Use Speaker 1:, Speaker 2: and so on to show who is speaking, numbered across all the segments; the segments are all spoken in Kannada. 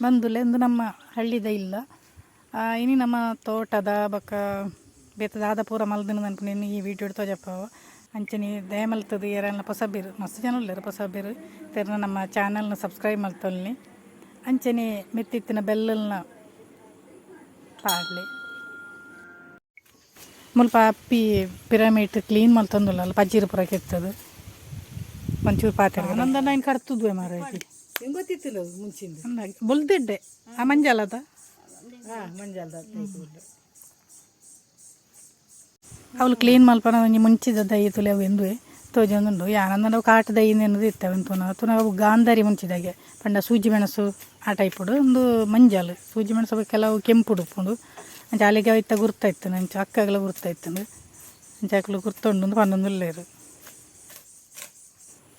Speaker 1: ಬಂದುಲೆ ಎಂದು ನಮ್ಮ ಹಳ್ಳಿದ ಇಲ್ಲ ಇನಿ ನಮ್ಮ ತೋಟದ ಬೊಕ್ಕ ಬೇತದಾದ ಪೂರ ಮಲ್ದಿನ ಅನ್ಕೊಂಡು ಈ ವಿಡಿಯೋ ಇಡ್ತೋ ಜಪ್ಪಾವ ಅಂಚನೆ ದಯ ಮಲ್ತದು ಯಾರೆಲ್ಲ ಹೊಸಬೇರು ಮಸ್ತ್ ಜನ ಉಳ್ಳರು ಹೊಸಬೇರು ತೆರನ ನಮ್ಮ ಚಾನಲ್ನ ಸಬ್ಸ್ಕ್ರೈಬ್ ಮಲ್ತೊಲ್ನಿ ಅಂಚನೆ ಮೆತ್ತಿತ್ತಿನ ಬೆಲ್ಲಲ್ನ ಪಾಡಲಿ ಮುಲ್ಪ ಅಪ್ಪಿ ಪಿರಮಿಡ್ ಕ್ಲೀನ್ ಮಲ್ತಂದುಲ್ಲ ಅಲ್ಲಿ ಪಜ್ಜಿರ ಪುರ ಕೆತ್ತದು ಒಂಚೂರು ಪಾತ್ರೆ ನಂದನ್ನ ಇನ್ನು ಕಟ್ತದ್ವೆ ಮಾರಾಯ್ತಿ
Speaker 2: ಗೊತ್ತಿತ್ತಿಲ್ಲ ಮುಂಚಿಂದ
Speaker 1: ಬುಲ್ದಿಡ್ಡೆ ಆ ಮಂಜಾಲದ
Speaker 2: ಮಂಜಾಲದ
Speaker 1: ಅವಳು ಕ್ಲೀನ್ ಮಲ್ಪನ ಒಂಜಿ ಮುಂಚಿದ ದೈ ತುಲೆ ಅವು ಎಂದುವೆ ತೋಜೊಂದುಂಡು ಯಾನಂದ ನಾವು ಕಾಟ ದೈ ಎನ್ನುದು ಇರ್ತವೆ ಅಂತೂ ನಾವು ಗಾಂಧಾರಿ ಮುಂಚಿದಾಗೆ ಪಂಡ ಸೂಜಿ ಮೆಣಸು ಆ ಟೈಪುಡು ಒಂದು ಮಂಜಾಲು ಸೂಜಿ ಮೆಣಸು ಕೆಲವು ಕೆಂಪುಡು ಉಪ್ಪುಂಡು ಅಂಚ ಅಲ್ಲಿಗೆ ಇತ್ತ ಗುರ್ತಾಯ್ತಾನೆ ಅಂಚ ಅಕ್ಕಗಳ ಗುರ್ತಾಯ್ತಾನೆ ಅಂಚಾಕಲು ಗುರ್ತೊಂಡು ಪನ್ನೊಂದು ಉಳ್ಳೇರು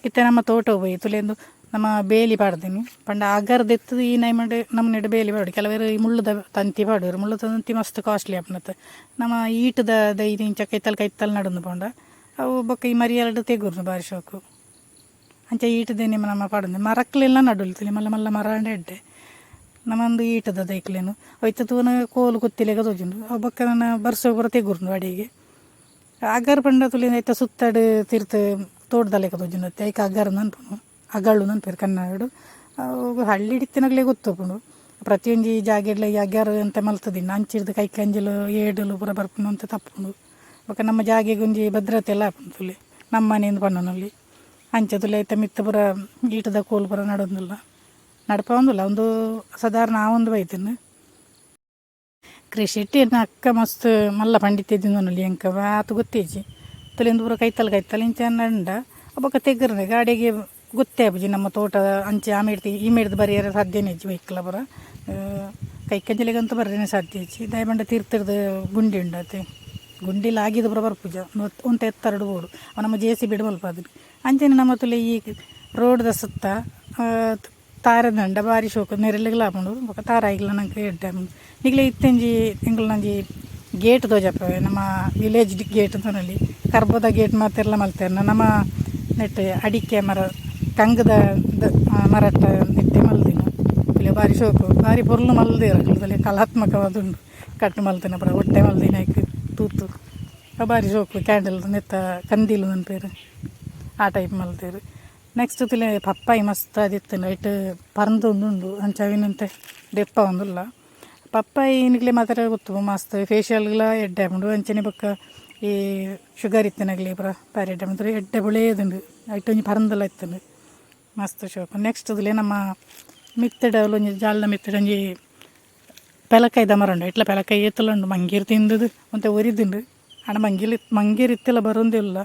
Speaker 1: ಇತ್ತೆ ನಮ್ಮ ತೋಟ ಹೋಗಿ ತುಲೆಂದು ನಮ್ಮ ಬೇಲಿ ಪಾಡ್ದೀನಿ ಪಂಡ ಅಗರ್ದೆತ್ತದು ಈ ನಮ್ಮನೆಡೆ ಬೇಲಿ ಪಾಡು ಕೆಲವರು ಈ ಮುಳ್ಳುದ ತಂತಿ ಪಾಡೋರು ಮುಳ್ಳುದ ತಂತಿ ಮಸ್ತ್ ಕಾಸ್ಟ್ಲಿ ಆಪನತ್ತೆ ನಮ್ಮ ಈಟದ ದೈದು ಇಂಚ ಕೈತಲ್ ನಡಂದು ಪಂಡ ಅವು ಬೊಕ್ಕ ಈ ಮರಿ ಎರಡು ತೆಗುರ್ನು ಬಾರಿ ಶೋಕು ಅಂಚ ಈಟದೇ ನಮ್ಮ ಪಾಡಂದು ಮರಕ್ಲೆಲ್ಲ ನಡುಲ್ತಿಲಿ ಮಲ್ಲ ಮಲ್ಲ ಮರ ಎಡ್ಡೆ ನಮ್ಮೊಂದು ಈಟದ ದೈಕ್ಲೇನು ಅವತ್ತು ತೂನ ಕೋಲು ಗೊತ್ತಿಲೆಗ ತೋಜುಂಡು ಅವು ಬೊಕ್ಕ ನನ್ನ ಬರ್ಸೋ ಪೂರ ತೆಗುರ್ನು ಅಡಿಗೆ ಅಗರ್ ಪಂಡ ತುಲಿಂದ ಐತ ಸುತ್ತಡು ತೀರ್ಥ ತೋಟದಲ್ಲೆಕ ತೋಜುಂಡತ್ತೆ ಐಕ ಅಗರ್ ಅನ್ಪುನು ಅಗಳು ನನ್ಪೇರು ಕನ್ನಡ ಅವು ಹಳ್ಳಿ ಹಿಡಿತಿನಾಗಲೇ ಗೊತ್ತೋಪುಂಡು ಪ್ರತಿಯೊಂದು ಜಾಗೆಡ್ಲ ಈ ಅಗ್ಯಾರು ಅಂತ ಮಲ್ತದಿನ್ನು ಅಂಚಿಡ್ದು ಕೈ ಕಂಜಲು ಏಡಲು ಪೂರ ಬರ್ಪುನು ಅಂತ ತಪ್ಪುಂಡು ಬೊಕ್ಕ ನಮ್ಮ ಜಾಗೆಗೆ ಒಂಜಿ ಭದ್ರತೆ ಎಲ್ಲ ಆಪುಂಡು ತುಲೆ ನಮ್ಮ ಮನೆಯಿಂದ ಪಣ್ಣನಲ್ಲಿ ಅಂಚೆ ತುಲೆ ಐತೆ ಮಿತ್ತ ಪೂರ ಈಟದ ಕೋಲು ಪೂರ ನಡೋದಿಲ್ಲ ನಡಪ ಒಂದಿಲ್ಲ ಒಂದು ಸಾಧಾರಣ ಆ ಒಂದು ಬೈತೇನೆ ಕೃಷಿ ಇಟ್ಟು ಅಕ್ಕ ಮಸ್ತ್ ಮಲ್ಲ ಪಂಡಿತಿದ್ದಿನಲ್ಲಿ ಎಂಕ ಆತು ಗೊತ್ತೇಜಿ ತುಲೆಂದು ಪೂರ ಕೈತಲ್ ಇಂಚೆ ನಂಡ ಒಬ್ಬಕ್ಕ ತೆಗ್ರನೆ ಗಾಡಿಗೆ ಗೊತ್ತೇ ಆಪುಜಿ ನಮ್ಮ ತೋಟ ಅಂಚೆ ಆ ಮೇಡ್ತಿ ಈ ಮೇಡ್ದು ಬರೆಯರ ಸಾಧ್ಯನೇ ಇಜ್ಜಿ ಬೈಕ್ಲ ಬರ ಕೈ ಕಂಜಲಿಗಂತೂ ಬರ್ರೇನೆ ಸಾಧ್ಯ ಇಜ್ಜಿ ದಯಬಂಡ ತೀರ್ಥದ ಗುಂಡಿ ಉಂಡತೆ ಗುಂಡಿಲ ಆಗಿದ ಬರ ಬರ್ಪುಜ ಒಂದು ಎತ್ತರಡು ಬೋಡು ಅವ ನಮ್ಮ ಜೆ ಸಿ ಬಿಡು ಮಲ್ಪದು ಅಂಚೆನೆ ನಮ್ಮ ತುಲೆ ಈ ರೋಡ್ದ ಸುತ್ತ ತಾರದಂಡ ಬಾರಿ ಶೋಕ ನೆರಳಿಗೆ ಆಪುಂಡು ಬೊಕ್ಕ ತಾರಾಯಿಗ್ಲ ನಂಗೆ ಎಡ್ಡೆ ಈಗಲೇ ಇತ್ತಂಜಿ ಎಂಗ್ಳು ನಂಜಿ ಗೇಟ್ ತೋಜಪ್ಪವೆ ನಮ್ಮ ವಿಲೇಜ್ ಗೇಟ್ ಅಂತನಲ್ಲಿ ಕರ್ಬದ ಗೇಟ್ ಮಾತೆಲ್ಲ ಮಲ್ತೇನೆ ನಮ್ಮ ನೆಟ್ಟೆ ಅಡಿಕೆ ಮರ ಕಂಗದ ಮರಟ ನೆಟ್ಟೆ ಮಲ್ದಿನ ಇಲ್ಲಿ ಬಾರಿ ಶೋಕು ಬಾರಿ ಪೊರ್ಲು ಮಲ್ದಿರಲಿ ಕಲಾತ್ಮಕವಾದುಂಡು ಕಟ್ಟು ಮಲ್ತಿನ ಪರ ಹೊಟ್ಟೆ ಮಲ್ದಿನ ತೂತು ಬಾರಿ ಶೋಕು ಕ್ಯಾಂಡಲ್ ನೆತ್ತ ಕಂದೀಲು ನನ್ನ ಪೇರು ಆ ಟೈಪ್ ಮಲ್ತೇರು ನೆಕ್ಸ್ಟ್ ತಿಳಿ ಪಪ್ಪಾಯಿ ಮಸ್ತ್ ಅದಿತ್ತು ನೈಟ್ ಪರಂದೊಂದುಂಡು ಅಂಚವಿನಂತೆ ದೆಪ್ಪ ಒಂದಿಲ್ಲ ಪಪ್ಪಾಯಿ ನಿಗ್ಲೆ ಮಾತ್ರ ಗೊತ್ತು ಮಸ್ತ್ ಫೇಶಿಯಲ್ಗಳ ಎಡ್ಡೆ ಆಪುಂಡು ಅಂಚನೆ ಬೊಕ್ಕ ಈ ಶುಗರ್ ಇತ್ತಿನಾಗಲಿ ಪೂರ ಬಾರಿ ಎಡ್ಡೆ ಅಂದ್ರೆ ಎಡ್ಡೆ ಬುಳೇದುಂಡು ಐಟೊಂಜಿ ಪರಂದಲ್ಲ ಇತ್ತಂಡು ಮಸ್ತ್ ಶೋಕು ನೆಕ್ಸ್ಟ್ ತುಲೆ ನಮ್ಮ ಮಿತ್ತಡ ಒಂಜಿ ಜಾಲ್ದ ಮಿತ್ತಡ ಒಂಜಿ ಪೆಲಕಾಯ್ದ ಮರ ಉಂಡು ಇಟ್ಲ ಪೆಲಕಾಯಿ ಎತ್ತಲ ಉಂಡು ಮಂಗೀರು ತಿಂದದು ಅಂತ ಒರಿದುಂಡು ಹಣ ಮಂಗೀರು ಇತ್ತೆಲ್ಲ ಬರೋದಿಲ್ಲ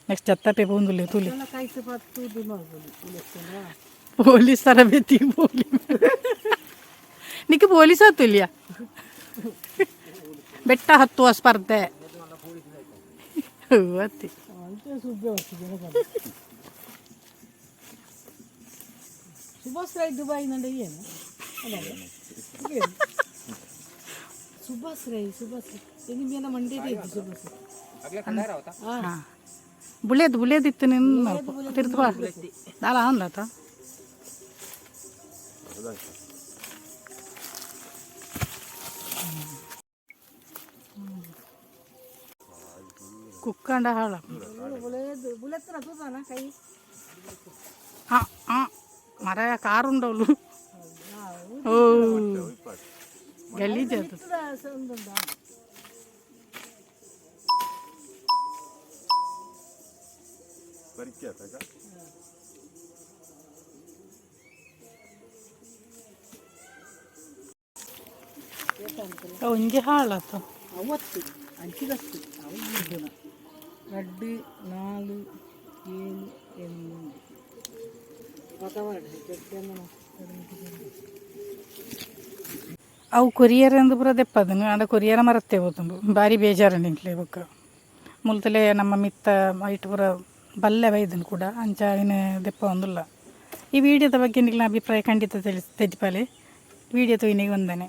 Speaker 1: ನೆಕ್ಸ್ಟ್ ಜತ್ತಪೆ ಬಂದುಲ್ಲ ತುಲಿ ಪೊಲೀಸ್ ತರಬೇತಿ ನಿಕ್ಕೆ ಪೊಲೀಸ್ ಆತುಲ್ಯ ಬೆಟ್ಟ ಹತ್ತುವ ಸ್ಪರ್ಧೆ ಅತ್ತಿ
Speaker 2: ಸುಭಾಶ್ರೈ ದುಬೈನಲ್ಲಿ ಏನು ಸುಭಾಶ್ರೈ ನಿಮ್ಮೇನ ಮಂಡ್ಯದ ಇದ್ದು ಸುಭಾಶ್ರೈ
Speaker 1: ಬುಲೇದಿತ್ತು ನಿನ್ನ ತಿರ್ತು ದಾಲ ಅಂದಾತ ಕುಕ್ಕಂಡ ಹಾಳ ಮರ ಕಾರುಂಡವಳು ಓ ಗಲೀಜ್ ಒಂಜಿ ಹಾಳಾತ
Speaker 2: ಅವತ್ತು ಅಂಚಿದಷ್ಟು ಅವು 2 4 7
Speaker 1: ಅವು ಕೊರಿಯರ್ ಎಂದು ಪೂರ ದೆಪ್ಪದನು ಅಂಡ ಕೊರಿಯರ ಮರತ್ತೆ ಹೋತುಂಡು ಬಾರಿ ಬೇಜಾರನ್ನು ಇಂಕ್ಲೆ ಬೊಕ್ಕ ಮುಲ್ತಲೆ ನಮ್ಮ ಮಿತ್ತ ಐಟ್ ಪೂರ ಬಲ್ಲೆ ಬೈದನು ಕೂಡ ಅಂಚ ಅವಿನ ದೆಪ್ಪ ಒಂದಿಲ್ಲ ಈ ವಿಡಿಯೋದ ಬಗ್ಗೆ ನಿನ್ನ ಅಭಿಪ್ರಾಯ ಖಂಡಿತ ತೆಜ್ಪಾಲೆ ವಿಡಿಯೋ ತೊಯ್ನಿಗೆ ಒಂದನೆ.